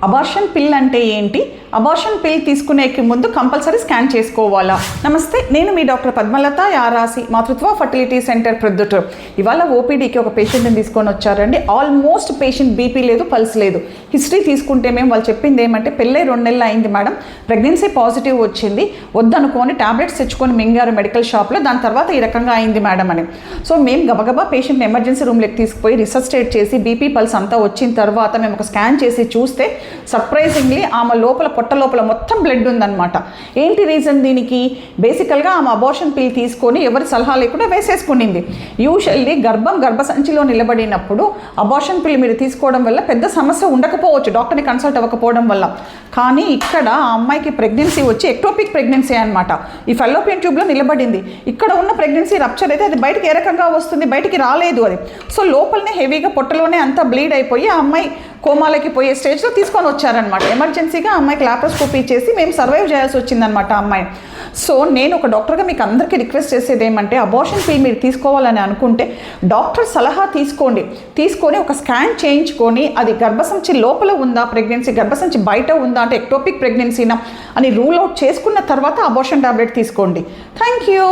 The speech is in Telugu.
అబార్షన్ పిల్ అంటే ఏంటి, అబార్షన్ పిల్ తీసుకునేకి ముందు కంపల్సరీ స్కాన్ చేసుకోవాలా? నమస్తే, నేను మీ డాక్టర్ పద్మలత యారాసి, మాతృత్వ ఫర్టిలిటీ సెంటర్ ప్రొద్దుటూరు. ఇవాళ ఓపీడీకి ఒక పేషెంట్ని తీసుకొని వచ్చారండి. ఆల్మోస్ట్ పేషెంట్ బీపీ లేదు, పల్స్ లేదు. హిస్టరీ తీసుకుంటే మేము వాళ్ళు చెప్పింది ఏమంటే పెళ్ళై 2 నెలలు అయింది మేడం, ప్రెగ్నెన్సీ పాజిటివ్ వచ్చింది, వద్దనుకొని టాబ్లెట్స్ తెచ్చుకొని మింగారు మెడికల్ షాప్లో, దాని తర్వాత ఈ రకంగా అయింది మేడం అని. సో మేము గబగబా పేషెంట్ని ఎమర్జెన్సీ రూమ్లోకి తీసుకుపోయి రిసస్టేట్ చేసి బీపీ పల్స్ అంతా వచ్చిన తర్వాత మేము ఒక స్కాన్ చేసి చూస్తే సర్ప్రైజింగ్లీ ఆమె పొట్ట లోపల మొత్తం బ్లడ్ ఉందన్నమాట. ఏంటి రీజన్ దీనికి? బేసికల్గా ఆమె అబార్షన్ పిల్ తీసుకొని ఎవరి సలహా లేకుండా వేసేసుకునింది. యూజువల్లీ గర్భసంచిలో నిలబడినప్పుడు అబార్షన్ పిల్ మీరు తీసుకోవడం వల్ల పెద్ద సమస్య ఉండకపోవచ్చు, డాక్టర్ని కన్సల్ట్ అవ్వకపోవడం వల్ల. కానీ ఇక్కడ ఆ అమ్మాయికి ప్రెగ్నెన్సీ వచ్చి ఎక్టోపిక్ ప్రెగ్నెన్సీ అనమాట. ఈ ఫెల్లోపియన్ ట్యూబ్లో నిలబడింది. ఇక్కడ ఉన్న ప్రెగ్నెన్సీ రప్చర్ అయితే అది బయటికి ఏ రకంగా వస్తుంది? బయటికి రాలేదు అది. సో లోపలనే హెవీగా పొట్టలోనే అంతా బ్లీడ్ అయిపోయి ఆ అమ్మాయి కోమాలకి పోయే స్టేజ్లో తీసుకొని వచ్చారనమాట. ఎమర్జెన్సీగా అమ్మాయికి లాప్రోస్కోపీ చేసి మేము సర్వైవ్ చేయాల్సి వచ్చిందనమాట అమ్మాయి. సో నేను ఒక డాక్టర్గా మీకు అందరికీ రిక్వెస్ట్ చేసేది ఏమంటే, అబార్షన్ పిల్ మీరు తీసుకోవాలని అనుకుంటే డాక్టర్ సలహా తీసుకొని ఒక స్కాన్ చేయించుకొని అది గర్భసంచి లోపల ఉందా ప్రెగ్నెన్సీ, గర్భసంచి బయట ఉందా అంటే ఎక్టోపిక్ ప్రెగ్నెన్సీనా అని రూల్ అవుట్ చేసుకున్న తర్వాత అబార్షన్ టాబ్లెట్ తీసుకోండి. Thank you.